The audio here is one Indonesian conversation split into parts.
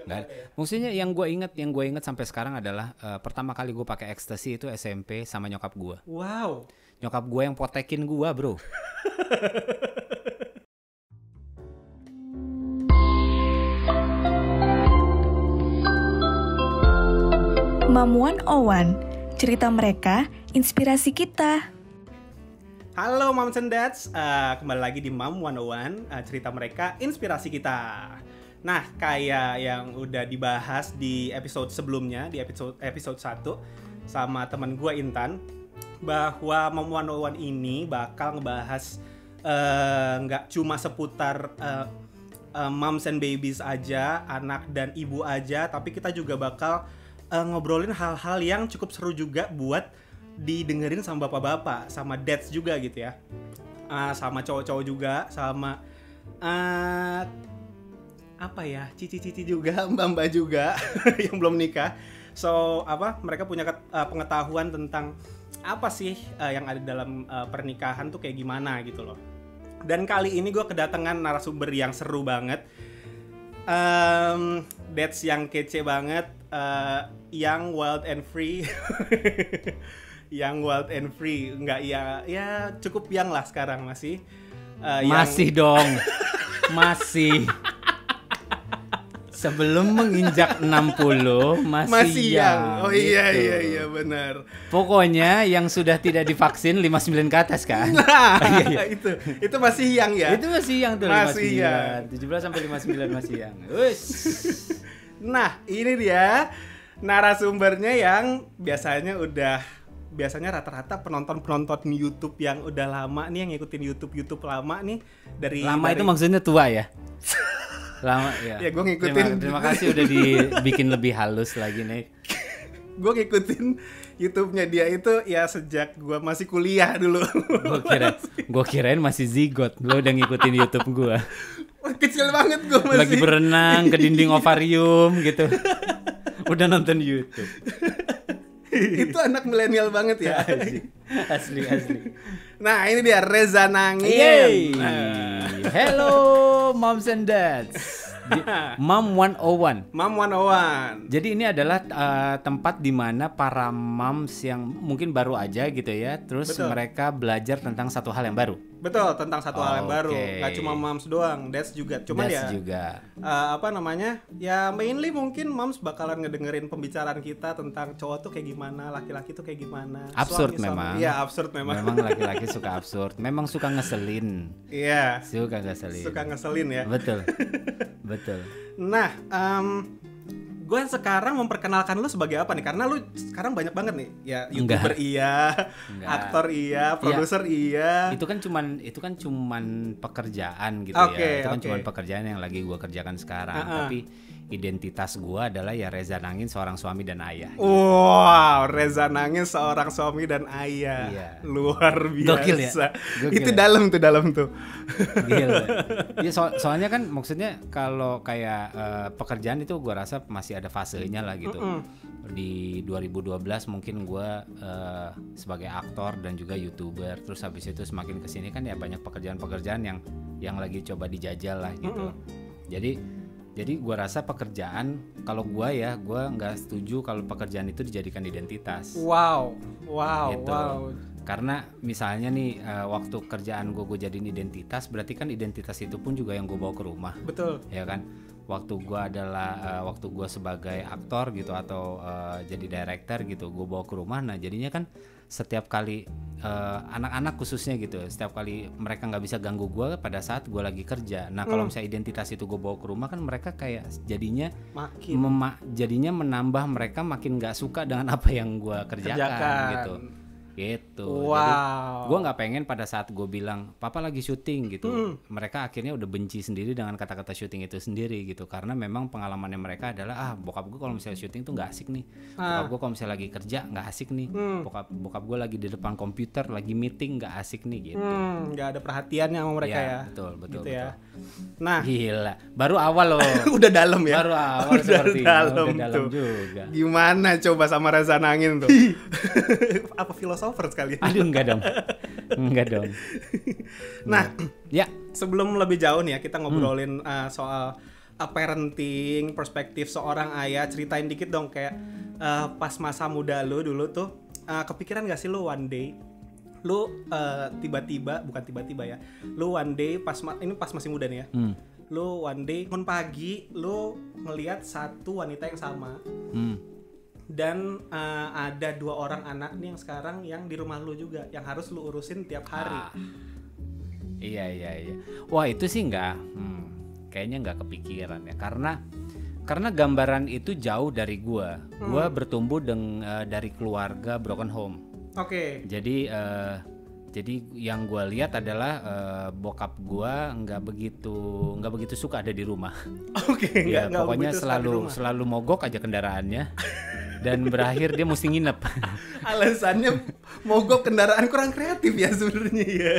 Nggak. Maksudnya yang gue inget sampai sekarang adalah pertama kali gue pakai ekstasi itu SMP sama nyokap gue. Wow. Nyokap gue yang potekin gue, bro. Mam 101, cerita mereka, inspirasi kita. Halo Moms and Dads, kembali lagi di Mam 101, cerita mereka, inspirasi kita. Nah, kayak yang udah dibahas di episode sebelumnya, di episode 1 sama teman gue Intan, bahwa Mam 101 ini bakal ngebahas nggak cuma seputar moms and babies aja, anak dan ibu aja, tapi kita juga bakal ngobrolin hal-hal yang cukup seru juga buat didengerin sama bapak-bapak, sama dads juga gitu ya, sama cowok-cowok juga, sama apa ya, cici-cici juga, mbak-mbak juga yang belum nikah. So mereka punya pengetahuan tentang apa sih yang ada dalam pernikahan tuh kayak gimana gitu loh. Dan kali ini gue kedatangan narasumber yang seru banget, dads yang kece banget, young, wild and free. Young, wild and free, enggak ya cukup young lah sekarang masih. Masih dong, masih. Sebelum menginjak 60 masih young. Oh gitu. iya benar. Pokoknya yang sudah tidak divaksin 59 ke atas kan. Nah, itu masih young ya. Itu masih young tuh, masih 59. 17 sampai 59 masih young. Ush. Nah, ini dia narasumbernya yang biasanya rata-rata penonton YouTube yang udah lama nih, yang ngikutin YouTube lama nih dari itu maksudnya tua ya? Lama ya. Ya gue ngikutin. Terima kasih udah dibikin lebih halus lagi nih. Gue ngikutin YouTube-nya dia itu ya sejak gue masih kuliah dulu. Gue kirain masih zigot. Lo udah ngikutin YouTube gue. Kecil banget gue masih. Lagi berenang ke dinding ovarium gitu. Udah nonton YouTube. Itu anak milenial banget ya. Asli. Nah, ini dia Reza Nangin. Hello moms and dads. Mam 101. Mam 101. Jadi ini adalah tempat di mana para moms yang mungkin baru aja gitu ya, terus Betul. mereka belajar tentang satu hal yang baru. Betul, tentang satu hal yang baru. Gak cuma moms doang, dads juga. Cuman dads ya juga. Ya mainly mungkin moms bakalan ngedengerin pembicaraan kita tentang cowok tuh kayak gimana, laki-laki tuh kayak gimana. Absurd memang. Iya, absurd memang. Memang laki-laki suka absurd. Memang suka ngeselin. Iya. Suka ngeselin ya. Betul. Nah, gue sekarang memperkenalkan lu sebagai apa nih? Karena lu sekarang banyak banget nih. Ya, YouTuber iya, aktor iya, produser iya. Itu kan cuman pekerjaan gitu Okay, ya. Itu kan cuman pekerjaan yang lagi gue kerjakan sekarang. Tapi identitas gue adalah ya Reza Nangin, seorang suami dan ayah. Wow, Reza Nangin seorang suami dan ayah. Iya. Luar biasa. Gokil ya? Itu dalam tuh. Gila. Ya, soalnya kan maksudnya kalau kayak pekerjaan itu gue rasa masih ada fasenya lah gitu. Di 2012 mungkin gue sebagai aktor dan juga YouTuber. Terus habis itu semakin kesini kan ya banyak pekerjaan-pekerjaan yang lagi coba dijajal lah gitu. Jadi gue rasa pekerjaan, kalau gue nggak setuju kalau pekerjaan itu dijadikan identitas. Wow. Gitu. Karena misalnya nih waktu kerjaan gue jadiin identitas, berarti kan identitas itu pun juga yang gue bawa ke rumah. Betul. Ya kan. Waktu gue sebagai aktor gitu atau jadi director gitu, gue bawa ke rumah. Nah jadinya kan setiap kali anak-anak khususnya gitu, setiap kali mereka nggak bisa ganggu gue pada saat gue lagi kerja. Nah kalau misalnya identitas itu gue bawa ke rumah kan mereka kayak jadinya jadinya menambah mereka makin nggak suka dengan apa yang gue kerjakan gitu. Wow. Jadi gue nggak pengen pada saat gue bilang papa lagi syuting gitu, mereka akhirnya udah benci sendiri dengan kata-kata syuting itu sendiri gitu, karena memang pengalamannya mereka adalah bokap gue kalau misalnya syuting tuh nggak asik nih, bokap gue kalau misalnya lagi kerja nggak asik nih, bokap gue lagi di depan komputer lagi meeting nggak asik nih gitu. Nggak ada perhatiannya sama mereka ya. Betul gitu betul. Ya. Nah, gila, baru awal loh. Udah dalam ya. Baru awal seperti dalam juga. Gimana coba sama Reza Nangin tuh? Apa filosofer sekali? Aduh enggak dong. Nah, ya sebelum lebih jauh nih ya kita ngobrolin soal parenting, perspektif seorang ayah, ceritain dikit dong kayak pas masa muda lu dulu tuh kepikiran gak sih lu one day lu tiba-tiba, bukan tiba-tiba ya, lu one day ini pas masih muda nih ya, lu one day bangun pagi lu ngelihat satu wanita yang sama, dan ada 2 orang anak nih yang sekarang yang di rumah lu juga yang harus lu urusin tiap hari. Iya. Wah itu sih kayaknya nggak kepikiran ya, karena gambaran itu jauh dari gua. Gua bertumbuh dari keluarga broken home. Oke. Jadi yang gua lihat adalah bokap gua nggak begitu suka ada di rumah. Oke. Ya, pokoknya selalu mogok aja kendaraannya dan berakhir dia mesti nginep. Alasannya mogok kendaraan kurang kreatif ya sebenarnya ya.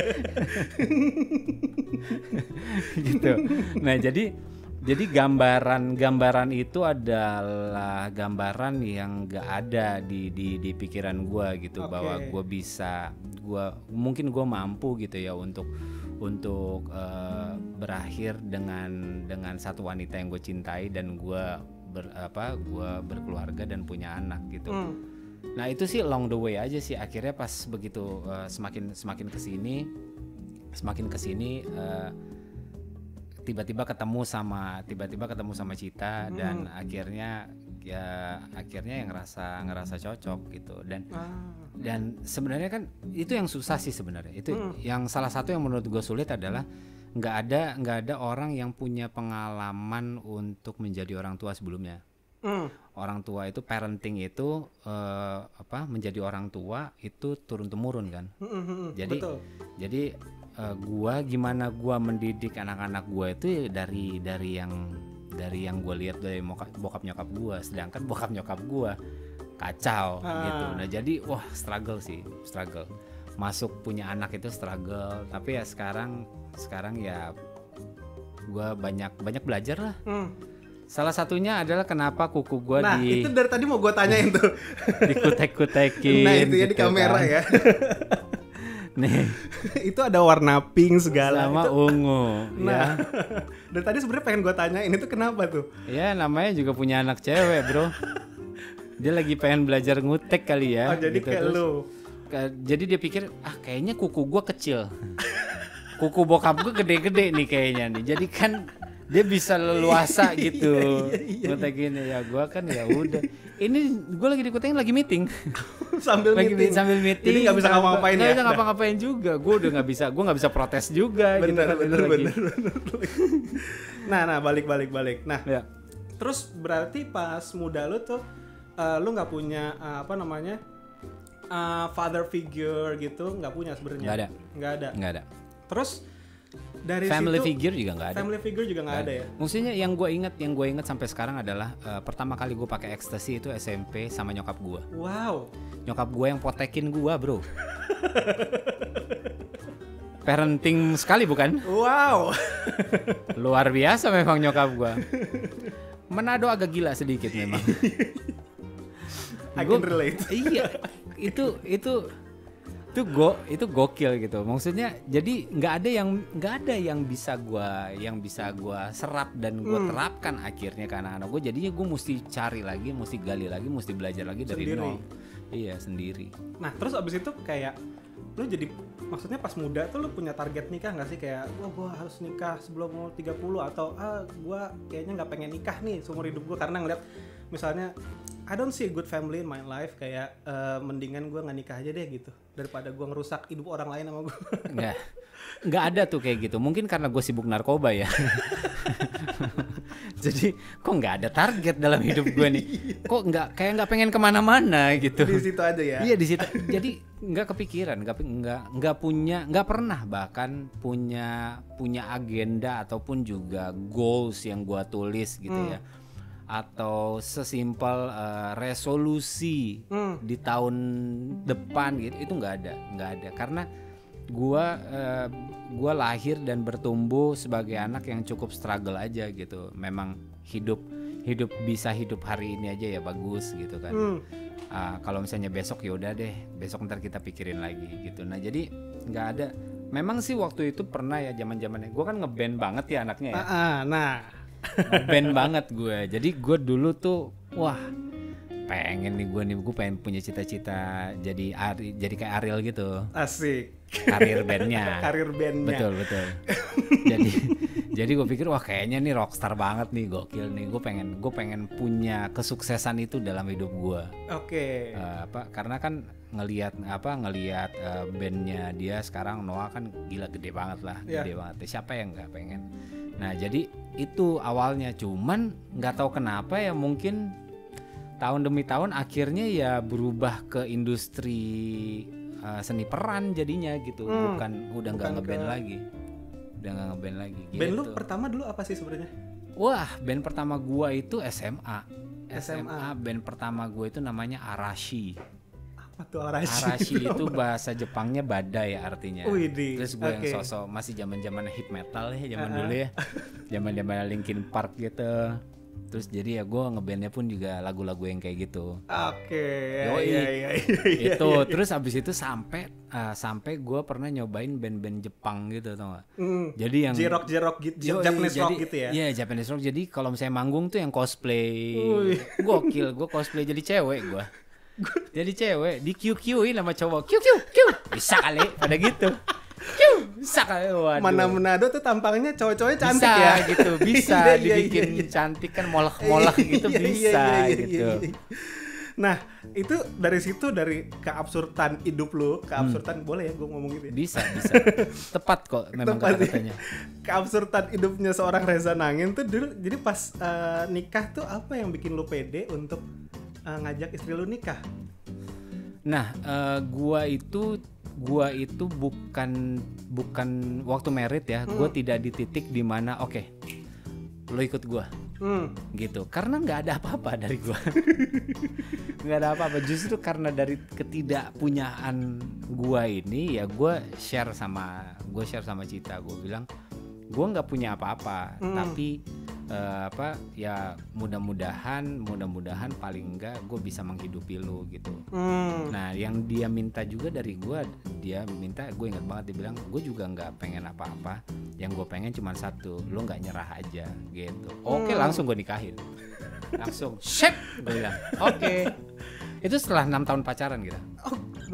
Gitu. Nah jadi gambaran itu adalah gambaran yang nggak ada di pikiran gue gitu. Bahwa mungkin gue mampu gitu ya untuk berakhir dengan satu wanita yang gue cintai dan gue berkeluarga dan punya anak gitu. Nah itu sih along the way aja sih, akhirnya pas begitu semakin kesini tiba-tiba ketemu sama Cita dan akhirnya yang ngerasa cocok gitu. Dan sebenarnya kan itu yang susah sih sebenarnya. Itu yang salah satu yang menurut gue sulit adalah nggak ada orang yang punya pengalaman untuk menjadi orang tua sebelumnya. Orang tua itu parenting itu menjadi orang tua itu turun temurun kan. Jadi gimana gua mendidik anak-anak gua itu dari yang gua lihat dari bokap nyokap gua, sedangkan bokap nyokap gua kacau gitu. Nah jadi struggle masuk punya anak itu struggle, tapi ya sekarang ya gua banyak belajar lah. Salah satunya adalah kenapa kuku gue itu dari tadi mau gue tanyain tuh. Dikutek-kutekin. Nah itu ya gitu di kamera kan. Ya. Nih. Itu ada warna pink segala. Sama ungu. Nah, dari tadi sebenarnya pengen gue tanyain itu kenapa tuh? Ya namanya juga punya anak cewek bro. Dia lagi pengen belajar ngutek kali ya. Oh jadi gitu. Kayak lu. Jadi dia pikir kayaknya kuku gue kecil. Kuku bokap gue gede-gede nih kayaknya nih. Jadi kan dia bisa leluasa gitu. Ngutekin ya gue kan ya udah. Ini gue lagi dikutekin lagi meeting. sambil meeting. Jadi nggak bisa ngapa-ngapain ya. Nggak bisa ngapa-ngapain juga. Gue nggak bisa protes juga. Bener. Nah balik. Nah ya. Terus berarti pas muda lu tuh lu nggak punya father figure gitu, nggak punya sebenarnya. Nggak ada. Terus dari family situ, figure juga nggak ada. Family figure juga nggak ada ya. Maksudnya yang gue ingat sampai sekarang adalah pertama kali gue pakai ekstasi itu SMP sama nyokap gue. Wow. Nyokap gue yang potekin gue bro. Parenting sekali bukan? Wow. Luar biasa memang nyokap gue. Manado agak gila sedikit memang. I can relate. Iya. Itu gokil gitu. Maksudnya jadi nggak ada yang bisa gue serap dan gue terapkan akhirnya ke anak-anak gue. Jadinya gue mesti cari lagi, mesti gali lagi, mesti belajar lagi dari nol. Iya sendiri. Nah terus abis itu kayak lu jadi, maksudnya pas muda tuh lu punya target nikah nggak sih, kayak gue harus nikah sebelum umur 30 atau gue kayaknya nggak pengen nikah nih seumur hidup gue karena ngeliat misalnya I don't see a good family in my life, kayak mendingan gue nggak nikah aja deh gitu daripada gue ngerusak hidup orang lain sama gue. Nggak ada tuh kayak gitu. Mungkin karena gue sibuk narkoba ya. Jadi kok nggak ada target dalam hidup gue nih. Kok nggak pengen kemana-mana gitu. Di situ aja ya. Iya di situ. Jadi nggak kepikiran, nggak pernah bahkan punya agenda ataupun juga goals yang gue tulis gitu ya. Atau sesimpel resolusi di tahun depan gitu, itu nggak ada karena gua lahir dan bertumbuh sebagai anak yang cukup struggle aja gitu. Memang hidup bisa hidup hari ini aja ya bagus gitu kan. Kalau misalnya besok ya udah deh, besok ntar kita pikirin lagi gitu. Nah jadi nggak ada. Memang sih waktu itu pernah ya zaman-zamannya gua kan ngeband banget ya anaknya ya. Band banget gue. Jadi gue dulu tuh wah pengen nih gue pengen punya cita-cita jadi kayak Ariel gitu. Asik. Karir bandnya. Karir bandnya. Betul. jadi gue pikir wah kayaknya nih rockstar banget nih, gokil nih. Gue pengen punya kesuksesan itu dalam hidup gue. Oke. Karena kan ngelihat bandnya dia sekarang Noah kan gila gede banget lah, gede banget. Siapa yang nggak pengen? Nah jadi itu awalnya, cuman nggak tahu kenapa ya mungkin tahun demi tahun akhirnya ya berubah ke industri seni peran jadinya gitu, udah nggak ngeband lagi, gitu. Band lu pertama dulu apa sih sebenarnya? Wah, band pertama gua itu SMA. Band pertama gua itu namanya Arashi. Apa tuh Arashi? Arashi itu bahasa Jepangnya badai artinya. Widih. Terus gue yang sosok masih zaman hip metal ya dulu ya, zaman Linkin Park gitu. Terus jadi ya gue ngebandnya pun juga lagu-lagu yang kayak gitu. Iya. Itu terus abis itu sampai gue pernah nyobain band-band Jepang gitu, tau gak? Jadi yang J-rock gitu, Japanese rock gitu ya? Iya, Japanese rock. Jadi kalau misalnya manggung tuh yang cosplay, gokil. Gue cosplay jadi cewek gue. Jadi cewek di QQ-in sama cowok. QQ. Bisa kali pada gitu. Bisa kali. Waduh. Mana Manado tuh tampangnya cowok-cowoknya cantik bisa, ya gitu. Bisa dibikin cantik kan, molek-molek gitu bisa gitu. Nah, itu dari keabsurdan hidup lu, keabsurdan boleh ya gue ngomong gitu ya? Bisa. Tepat kok memang kata-katanya. Keabsurdan hidupnya seorang Reza Nangin tuh dulu, jadi pas nikah tuh apa yang bikin lu pede untuk ngajak istri lu nikah? Nah, gua itu bukan waktu married ya. Gua tidak di titik di mana oke, lo ikut gua. Gitu. Karena nggak ada apa-apa dari gua. Nggak ada apa-apa. Justru karena dari ketidakpunyaan gua ini ya gua share sama Cita. Gua bilang gua nggak punya apa-apa, tapi ya mudah-mudahan paling enggak gue bisa menghidupi lu gitu. Nah yang dia minta juga dari gue, gue ingat banget, dia bilang gue juga nggak pengen apa-apa, yang gue pengen cuma satu, lu nggak nyerah aja gitu. Oke, langsung gue nikahin, langsung shit gue bilang oke. Itu setelah 6 tahun pacaran gitu.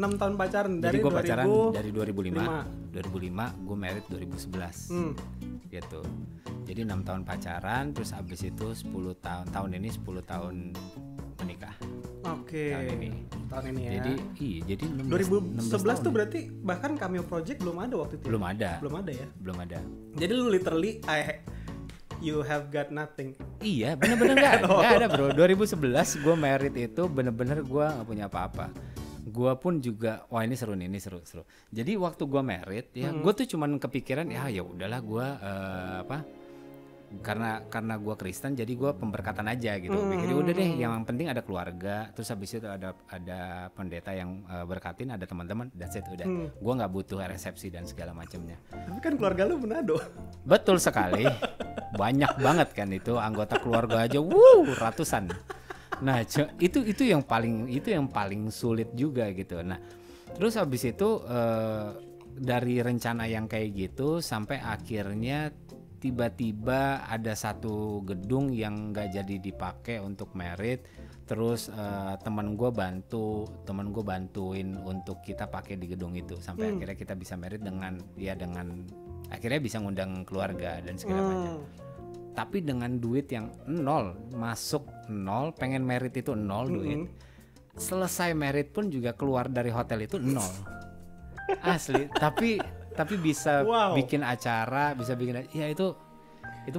6 tahun pacaran. Jadi gue pacaran dari 2005 gue married 2011 gitu. Jadi 6 tahun pacaran, terus abis itu 10 tahun ini 10 tahun menikah. Oke. Tahun ini ya. Jadi 2011 tuh berarti bahkan Cameo Project belum ada waktu itu. Belum ada ya. Belum ada. Jadi lu literally you have got nothing. Iya, bener-bener nggak ada bro. 2011 gue married itu bener-bener gue nggak punya apa-apa. Gue pun juga, wah ini seru. Jadi waktu gue married ya, gue tuh cuman kepikiran ya udahlah gue karena gue Kristen, jadi gue pemberkatan aja gitu. Pikir udah deh, yang penting ada keluarga, terus habis itu ada pendeta yang berkatin, ada teman-teman, that's it udah. Gue nggak butuh resepsi dan segala macamnya. Tapi kan keluarga lu Manado. Betul sekali, banyak banget kan itu anggota keluarga aja, ratusan. Nah itu yang paling sulit juga gitu. Nah terus habis itu dari rencana yang kayak gitu sampai akhirnya tiba-tiba ada satu gedung yang nggak jadi dipakai untuk merit, terus teman gue bantuin untuk kita pakai di gedung itu sampai akhirnya kita bisa merit dengan akhirnya bisa ngundang keluarga dan segala macam. Tapi dengan duit yang nol, masuk nol, pengen merit itu nol duit, selesai merit pun juga keluar dari hotel itu nol, asli. Tapi bisa bikin acara, ya itu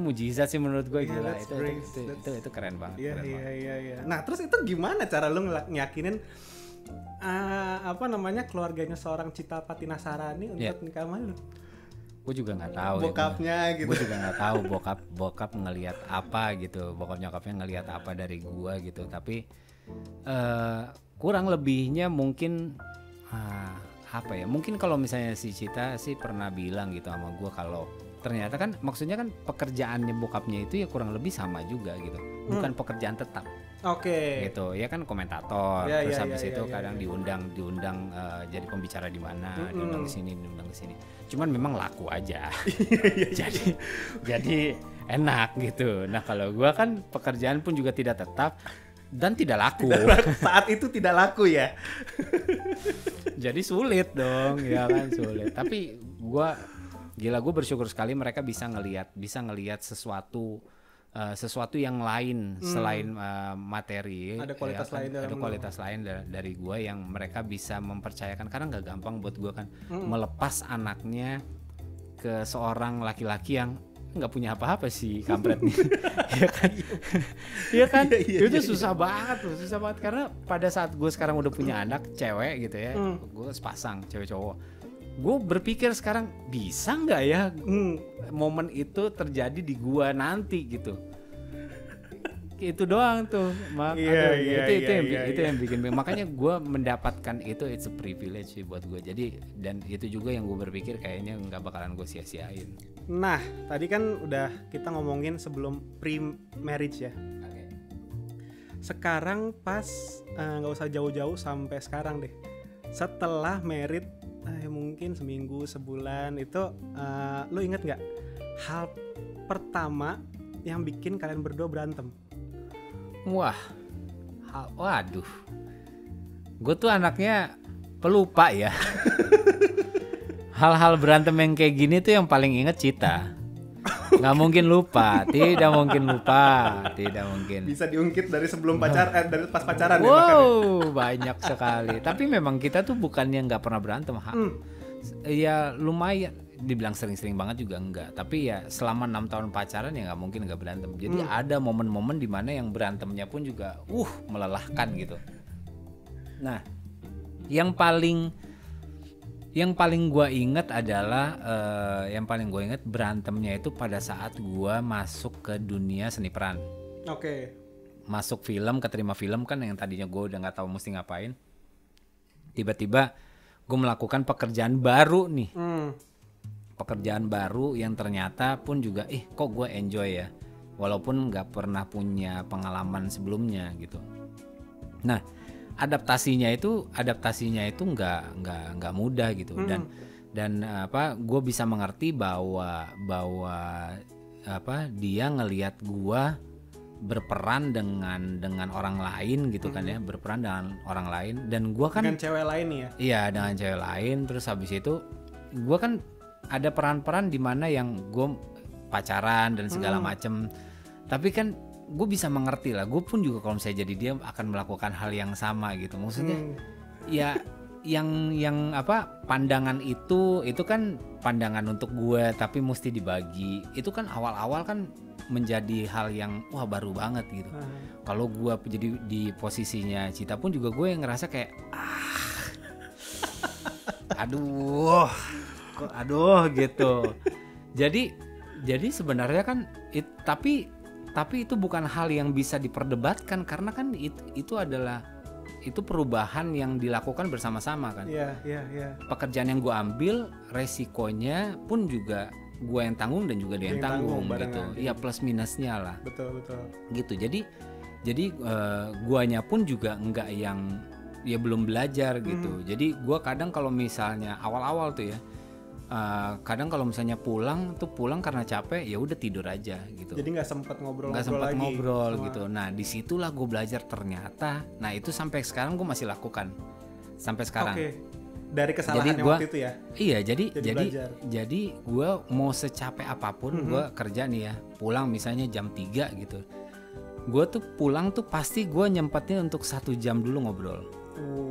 mujizat sih menurut gue, gila. Itu keren banget. Iya. Nah terus itu gimana cara lu ngeyakinin keluarganya seorang Cita Patina Sarani untuk nikah sama lu? Gue juga nggak tahu. Bokapnya ya, gitu. Gue juga nggak tahu bokap ngelihat apa gitu, bokap nyokapnya ngelihat apa dari gue gitu. Tapi kurang lebihnya mungkin mungkin kalau misalnya si Cita sih pernah bilang gitu sama gue kalau ternyata kan maksudnya kan pekerjaannya bokapnya itu ya kurang lebih sama juga gitu, bukan pekerjaan tetap. Oke. Gitu ya kan, komentator, terus habis itu kadang diundang jadi pembicara di mana, diundang ke sini. Cuman memang laku aja. jadi enak gitu. Nah kalau gue kan pekerjaan pun juga tidak tetap dan tidak laku. Saat itu tidak laku ya. Jadi sulit dong, ya kan sulit. Tapi gue bersyukur sekali mereka bisa ngelihat sesuatu yang lain selain materi. Ada kualitas ya, lain dalam ada kualitas lain dari gue yang mereka bisa mempercayakan, karena nggak gampang buat gue kan melepas anaknya ke seorang laki-laki yang nggak punya apa-apa sih kampret nih. Ya kan, ya kan, itu susah banget loh, susah banget karena pada saat gue sekarang udah punya anak cewek gitu ya, gue sepasang cewek cowok. Gue berpikir sekarang bisa nggak ya momen itu terjadi di gua nanti gitu. Itu doang tuh, itu yang bikin. Makanya gue mendapatkan itu, it's a privilege sih buat gue. Jadi dan itu juga yang gue berpikir kayaknya nggak bakalan gue sia-siain. Nah, tadi kan udah kita ngomongin sebelum pre-marriage ya. Sekarang pas nggak usah jauh-jauh sampai sekarang deh. Setelah married mungkin seminggu, sebulan itu lo inget nggak hal pertama yang bikin kalian berdua berantem? Waduh, gue tuh anaknya pelupa ya. Hal-hal berantem yang kayak gini tuh yang paling inget Cita. Nggak mungkin lupa, tidak mungkin. Bisa diungkit dari sebelum dari pas pacaran. Wow, banyak sekali. Tapi memang kita tuh bukannya nggak pernah berantem, ya lumayan. Dibilang sering-sering banget juga enggak. Tapi ya selama 6 tahun pacaran ya nggak mungkin nggak berantem. Jadi ada momen-momen di mana yang berantemnya pun juga melelahkan gitu. Nah, yang paling gue inget adalah berantemnya itu pada saat gue masuk ke dunia seni peran. Oke. Masuk film, keterima film kan yang tadinya gue udah nggak tahu mesti ngapain. Tiba-tiba gue melakukan pekerjaan baru nih. Pekerjaan baru yang ternyata pun juga kok gue enjoy ya. Walaupun nggak pernah punya pengalaman sebelumnya gitu. Nah, adaptasinya itu nggak mudah gitu. Dan gue bisa mengerti bahwa dia ngelihat gue berperan dengan orang lain gitu kan ya, berperan dengan orang lain, dan gue kan dengan cewek lain ya. Iya, dengan cewek lain. Terus habis itu gue kan ada peran-peran di mana yang gue pacaran dan segala macem. Tapi kan gue bisa mengerti lah, gue pun juga kalau misalnya jadi dia akan melakukan hal yang sama gitu. Maksudnya ya yang pandangan itu kan pandangan untuk gue, tapi mesti dibagi. Itu kan awal-awal kan menjadi hal yang baru banget gitu. Kalau gue jadi di posisinya Cita pun juga gue yang ngerasa kayak aduh gitu. Jadi sebenarnya kan tapi itu bukan hal yang bisa diperdebatkan, karena kan itu perubahan yang dilakukan bersama-sama kan. Iya. Pekerjaan yang gue ambil, resikonya pun juga gue yang tanggung dan juga dia yang tanggung gitu. Iya, plus minusnya lah. Betul. Gitu. Jadi guanya pun juga enggak yang ya belum belajar gitu. Jadi gue kadang kalau misalnya awal-awal tuh ya, kadang kalau misalnya pulang karena capek, ya udah tidur aja gitu. Jadi nggak sempat ngobrol gitu. Nah disitulah gue belajar ternyata. Nah itu sampai sekarang gue masih lakukan sampai sekarang. Oke. Dari kesalahan yang waktu itu ya. Iya, jadi gue mau secapek apapun gue kerja nih ya, pulang misalnya jam 3 gitu. Gue tuh pulang tuh pasti gue nyempetin untuk 1 jam dulu ngobrol.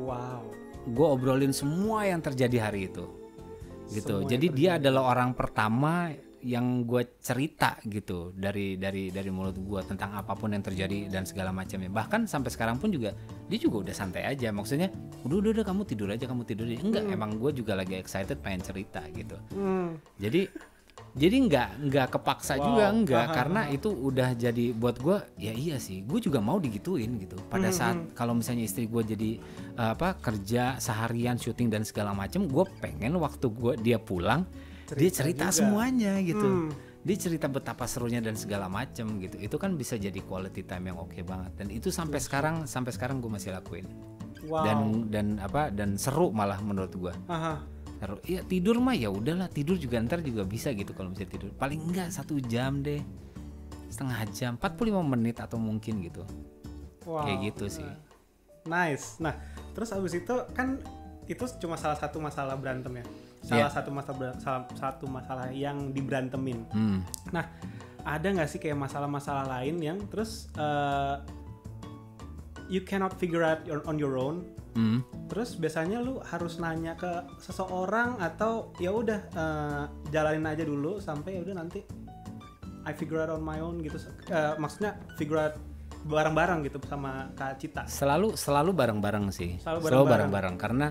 Wow. Gue obrolin semua yang terjadi hari itu. Gitu. Jadi dia adalah orang pertama yang gue cerita gitu dari mulut gue tentang apapun yang terjadi dan segala macamnya. Bahkan sampai sekarang pun juga dia juga udah santai aja. Maksudnya udah kamu tidur aja. Enggak, emang gue juga lagi excited pengen cerita gitu. Jadi nggak kepaksa juga, karena itu udah jadi buat gue ya iya sih, gue juga mau digituin gitu. Pada saat kalau misalnya istri gue jadi kerja seharian syuting dan segala macam, gue pengen waktu dia pulang dia cerita juga semuanya gitu. Dia cerita betapa serunya dan segala macam gitu. Itu kan bisa jadi quality time yang oke banget. Dan itu sampai sekarang gue masih lakuin. Wow. Dan seru malah menurut gue. Ya tidur mah ya udahlah, tidur juga ntar juga bisa gitu kalau misalnya tidur. Paling enggak 1 jam deh. setengah jam, 45 menit atau mungkin gitu. Wow. Kayak gitu sih. Nice. Nah, terus abis itu kan itu cuma salah satu masalah berantem ya. Salah satu masalah yang diberantemin. Nah, ada nggak sih kayak masalah-masalah lain yang terus you cannot figure out on your own? Terus biasanya lu harus nanya ke seseorang atau ya udah jalanin aja dulu sampai ya udah nanti I figure out on my own gitu. Maksudnya figure out bareng-bareng gitu sama Kak Cita. Selalu bareng-bareng sih. Selalu bareng-bareng karena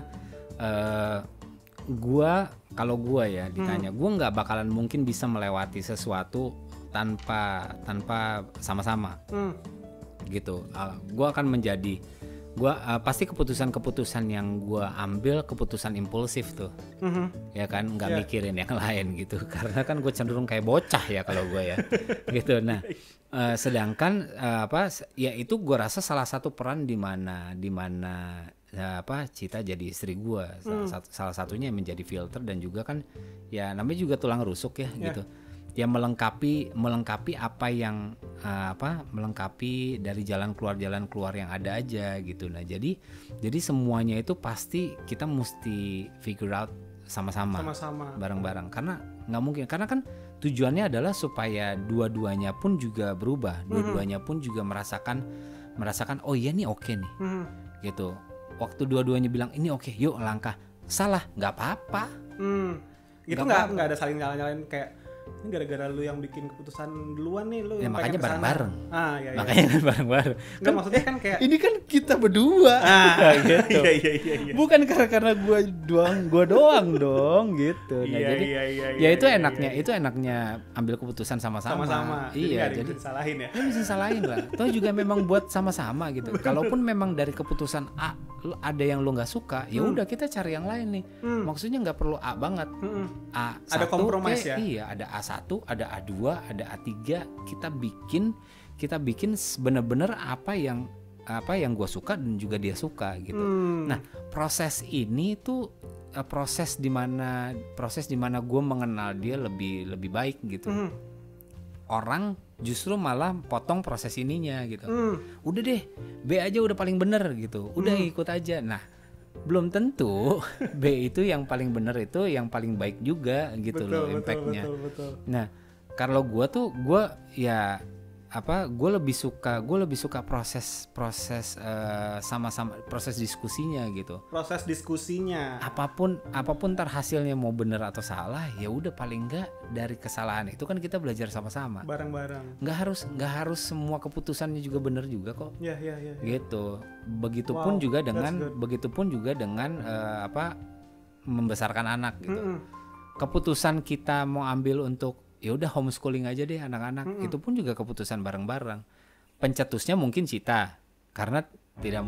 kalau gua ya ditanya, gua nggak bakalan mungkin bisa melewati sesuatu tanpa sama-sama. Gitu. Gua akan menjadi pasti keputusan yang gue ambil keputusan impulsif tuh, ya kan, nggak mikirin yang lain gitu, karena kan gue cenderung kayak bocah ya kalau gue ya, gitu. Nah, sedangkan ya itu gue rasa salah satu peran di mana Cita jadi istri gue, salah satunya menjadi filter dan juga kan ya namanya juga tulang rusuk ya gitu. Ya melengkapi apa yang melengkapi dari jalan keluar yang ada aja gitu. Nah jadi semuanya itu pasti kita mesti figure out sama-sama bareng-bareng, karena nggak mungkin, karena kan tujuannya adalah supaya dua-duanya pun juga berubah, dua-duanya pun juga merasakan oh iya nih oke nih, gitu. Waktu dua-duanya bilang ini oke, yuk langkah, salah nggak apa-apa. Itu nggak ada saling nyalain kayak ini gara-gara lu yang bikin keputusan duluan nih, lu ya, yang makanya bareng-bareng. Iya. Makanya kan bareng-bareng. Enggak, maksudnya kan kayak ini kan kita berdua. Gitu. Iya. Bukan karena gua doang dong gitu. Nah, jadi itu enaknya ambil keputusan sama-sama. Iya, jadi salahin ya. Ya bisa salahin lah. Toh juga memang buat sama-sama gitu. Kalaupun memang dari keputusan A ada yang lu nggak suka, ya udah kita cari yang lain nih. Maksudnya nggak perlu A banget. A1 ada kompromi ya. Iya, ada A1, ada A2, ada A3. Kita bikin bener-bener apa yang gue suka dan juga dia suka gitu. Nah, proses ini tuh proses dimana gue mengenal dia lebih baik gitu. Orang justru malah potong proses ininya gitu. Udah deh, B aja udah paling bener gitu. Udah ikut aja. Nah, belum tentu B itu yang paling bener, itu yang paling baik juga gitu. Betul, loh impactnya. Betul. Nah, kalau gue lebih suka proses sama-sama, proses diskusinya gitu. Proses diskusinya. Apapun ntar hasilnya mau bener atau salah, ya udah paling enggak dari kesalahan itu kan kita belajar sama-sama. Bareng-bareng. Nggak harus semua keputusannya juga bener juga kok. Iya. Gitu. Begitupun juga dengan membesarkan anak gitu. Keputusan kita mau ambil untuk ya udah homeschooling aja deh anak-anak, itu pun juga keputusan bareng-bareng. Pencetusnya mungkin Cita, karena tidak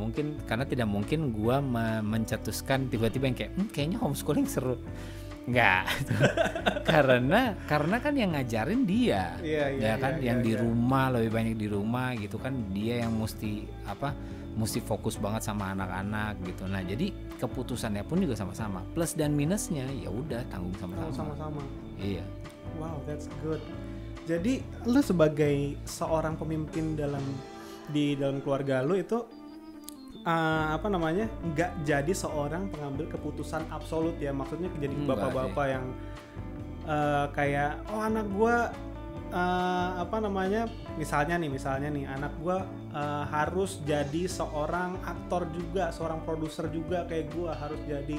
mungkin gua mencetuskan tiba-tiba yang kayaknya homeschooling seru. Enggak. karena kan yang ngajarin dia. Ya kan, yang di rumah, lebih banyak di rumah gitu kan, dia yang mesti fokus banget sama anak-anak gitu. Nah, jadi keputusannya pun juga sama-sama. Plus dan minusnya ya udah tanggung sama-sama. Iya. Wow, that's good. Jadi lu sebagai seorang pemimpin di dalam keluarga lu itu nggak jadi seorang pengambil keputusan absolut ya, maksudnya jadi bapak-bapak yang kayak anak gua misalnya nih anak gua harus jadi seorang aktor juga, seorang produser juga kayak gua, harus jadi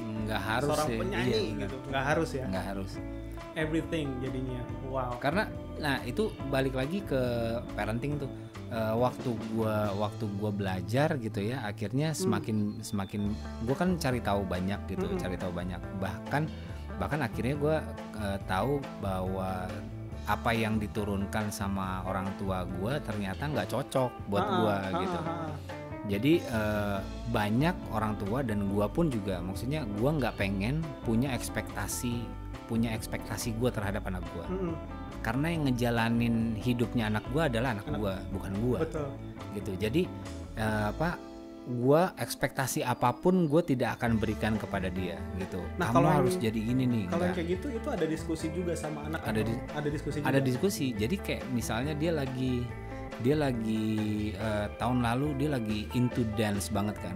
seorang penyanyi gitu. Nggak harus. Everything jadinya. Wow. Karena itu balik lagi ke parenting tuh. Waktu gua belajar gitu ya, akhirnya semakin gua kan cari tahu banyak gitu, bahkan akhirnya gua tahu bahwa apa yang diturunkan sama orang tua gua ternyata nggak cocok buat gua gitu. Jadi banyak orang tua dan gua pun juga, maksudnya gua nggak pengen punya ekspektasi gue terhadap anak gue, karena yang ngejalanin hidupnya anak gue adalah anak gue, bukan gue. Betul. Gitu. Jadi gua ekspektasi apapun gue tidak akan berikan kepada dia gitu. Nah, Kamu kalau harus yang- jadi gini nih. Kalau yang enggak. kayak gitu itu ada diskusi juga sama anak. Ada atau di- ada diskusi juga. Ada diskusi. Jadi kayak misalnya dia lagi tahun lalu dia lagi into dance banget kan.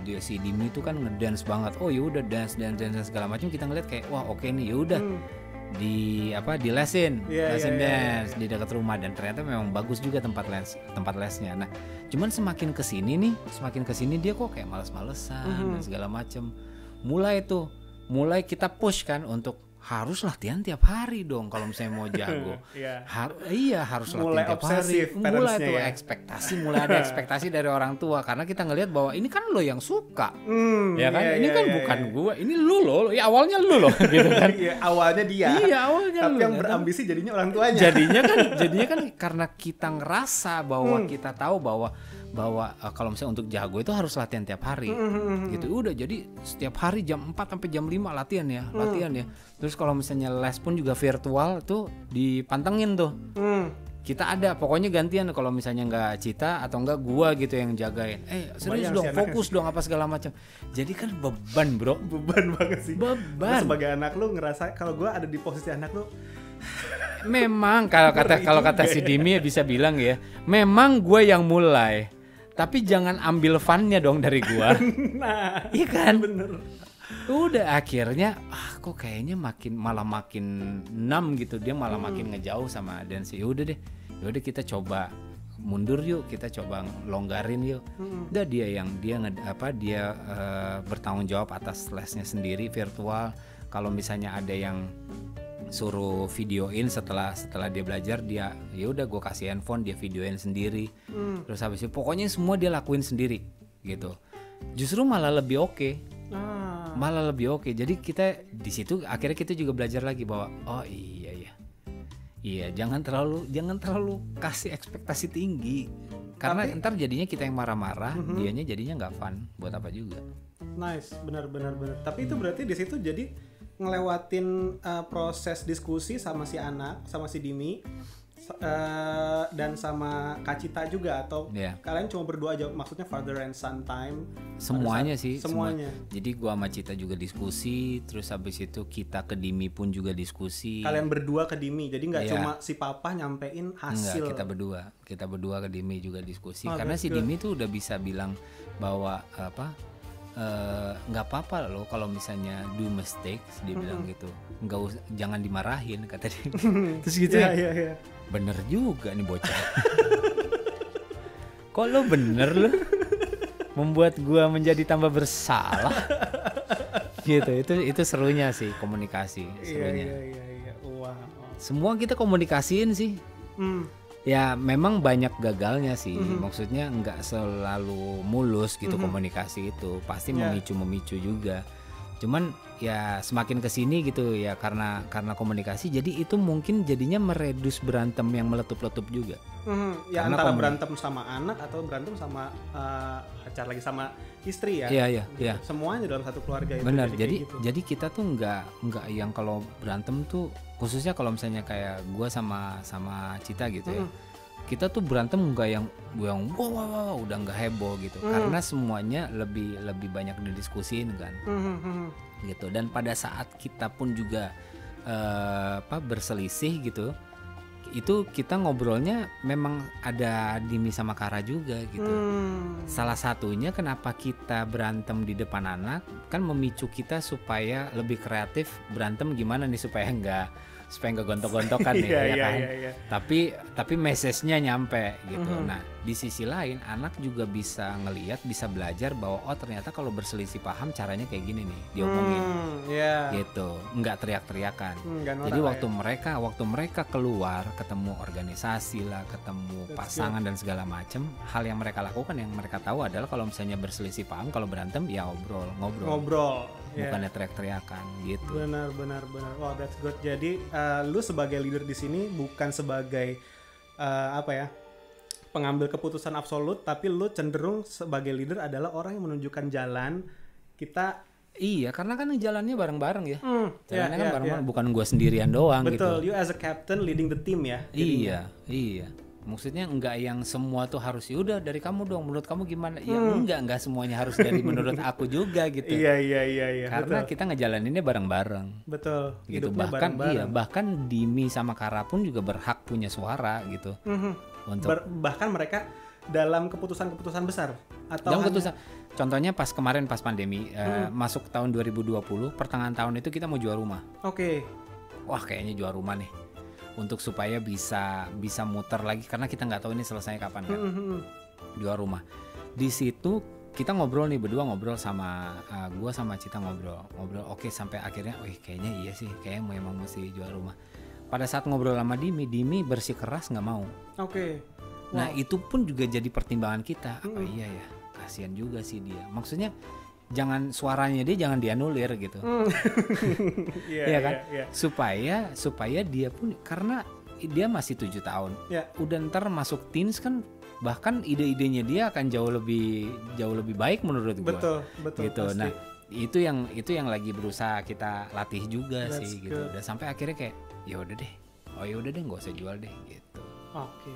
Dia si Dimi itu kan ngedance banget. Oh ya udah dance segala macam, kita ngeliat kayak wah oke nih, ya udah. Di lesin dance di dekat rumah, dan ternyata memang bagus juga tempat lesnya. Nah, cuman semakin kesini dia kok kayak malas-malesan dan segala macem. Mulai kita push kan untuk harus latihan tiap hari dong kalau misalnya mau jago. Harus Mulai latihan tiap obsesif hari. Mulai parentsnya tuh ya. mulai ada ekspektasi dari orang tua, karena kita ngelihat bahwa ini kan lo yang suka. Ya kan? Ini kan bukan gua, ini lu loh. Ya awalnya lu loh gitu kan. Iya, awalnya dia. Iya, awalnya Tapi lu. yang berambisi jadinya orang tuanya. Jadinya kan karena kita ngerasa bahwa kita tahu bahwa kalau misalnya untuk jago itu harus latihan tiap hari gitu. Udah, jadi setiap hari jam 4 sampai jam 5 latihan ya. Terus kalau misalnya les pun juga virtual tuh dipantengin tuh. Kita ada pokoknya gantian, kalau misalnya nggak Cita atau nggak gua gitu yang jagain. Serius Bayang dong, si fokus dong apa segala macam. Jadi kan beban, bro. Beban banget sih. Lu Beban. sebagai anak lu ngerasa kalau gua ada di posisi anak lu, Memang kalau kata si Dimi ya bisa bilang ya, memang gue yang mulai, tapi jangan ambil fun-nya dong dari gue. nah, Iya kan? bener. Udah akhirnya kok kayaknya malah makin enam gitu, dia malah makin ngejauh sama dance. Yaudah kita coba mundur yuk, kita coba longgarin yuk. Udah dia bertanggung jawab atas lesnya sendiri virtual. Kalau misalnya ada yang suruh videoin setelah dia belajar, dia ya udah gue kasih handphone, dia videoin sendiri. Terus habis itu pokoknya semua dia lakuin sendiri gitu. Justru malah lebih oke. Jadi kita di situ akhirnya kita juga belajar lagi bahwa oh iya jangan terlalu kasih ekspektasi tinggi, karena ntar jadinya kita yang marah-marah, dianya jadinya nggak fun, buat apa juga. Nice, benar. Tapi itu berarti di situ jadi ngelewatin proses diskusi sama si anak, sama si Dimi, dan sama Kak Cita juga, atau kalian cuma berdua aja, maksudnya father and son time? Semuanya sih. Semuanya. Jadi gua sama Cita juga diskusi, terus habis itu kita ke Dimi pun juga diskusi. Kalian berdua ke Dimi, jadi nggak cuma si papa nyampein hasil. Enggak, kita berdua ke Dimi juga diskusi, karena si Dimi tuh udah bisa bilang bahwa nggak apa-apa loh kalau misalnya do mistakes, dia bilang gitu, jangan dimarahin, kata dia. Terus gitu ya. Bener juga nih bocah. Kok lo bener lo membuat gua menjadi tambah bersalah gitu. Itu serunya sih, komunikasi serunya. Iya. Wow. Semua kita komunikasiin sih. Ya memang banyak gagalnya sih, maksudnya nggak selalu mulus gitu. Komunikasi itu pasti memicu juga. Cuman ya semakin kesini gitu ya, karena komunikasi, jadi itu mungkin jadinya meredus berantem yang meletup-letup juga. Ya karena antara berantem sama anak atau berantem sama pacar lagi sama istri ya. Iya. Semuanya dalam satu keluarga itu. Benar. Jadi kita tuh nggak yang kalau berantem tuh, khususnya kalau misalnya kayak gue sama Cita gitu ya. Kita tuh berantem nggak yang wow udah nggak heboh gitu, karena semuanya lebih banyak didiskusin kan. Gitu. Dan pada saat kita pun juga berselisih gitu, itu kita ngobrolnya memang ada Dimi sama Kara juga gitu. Salah satunya kenapa kita berantem di depan anak kan memicu kita supaya lebih kreatif, berantem gimana nih supaya nggak gontok-gontokan nih, ya kan. Iya. Tapi message-nya nyampe gitu. Nah, di sisi lain anak juga bisa ngelihat, bisa belajar bahwa oh ternyata kalau berselisih paham caranya kayak gini nih, diomongin. Gitu. Enggak teriak-teriakan. Jadi waktu mereka keluar, ketemu organisasi lah, ketemu pasangan dan segala macam, hal yang mereka lakukan, yang mereka tahu adalah kalau misalnya berselisih paham, kalau berantem ya ngobrol. Bukannya teriak-teriakan gitu. Benar. Wow, that's good. Jadi lu sebagai leader di sini bukan sebagai pengambil keputusan absolut, tapi lu cenderung sebagai leader adalah orang yang menunjukkan jalan. Iya, karena kan jalannya bareng-bareng ya. Jalannya kan bareng-bareng, bukan gua sendirian doang. Betul, gitu. You as a captain leading the team ya. Iya. Maksudnya enggak yang semua tuh harus udah dari kamu dong, menurut kamu gimana? Ya enggak semuanya harus dari menurut aku juga gitu. Iya. Karena betul. kita ngejalaninnya bareng-bareng. Betul. Gitu. Hidupnya Bahkan bareng-bareng. bahkan Dimi sama Kara pun juga berhak punya suara gitu. Untuk Bahkan mereka dalam keputusan-keputusan besar atau dalam hanya- keputusan. Contohnya pas kemarin pas pandemi masuk tahun 2020, pertengahan tahun itu kita mau jual rumah. Oke. Wah, kayaknya jual rumah nih. Untuk supaya bisa muter lagi karena kita nggak tahu ini selesainya kapan kan. Jual rumah. Di situ kita ngobrol nih berdua, ngobrol sama gua sama Cita ngobrol. Oke, sampai akhirnya kayaknya iya sih, kayaknya memang mesti jual rumah. Pada saat ngobrol sama Dimi bersikeras nggak mau. Oke. Nah, itu pun juga jadi pertimbangan kita. Apa iya ya? Kasihan juga sih dia. Maksudnya jangan suaranya dia jangan dianulir gitu. Iya kan? Iya. Supaya dia pun, karena dia masih 7 tahun. Iya. Udah ntar masuk teens kan, bahkan ide-idenya dia akan jauh lebih baik menurut gua. Betul. Gitu. Pasti. Nah, itu yang lagi berusaha kita latih juga That's sih gitu. good. Dan sampai akhirnya kayak ya udah deh nggak usah jual deh gitu. Oke.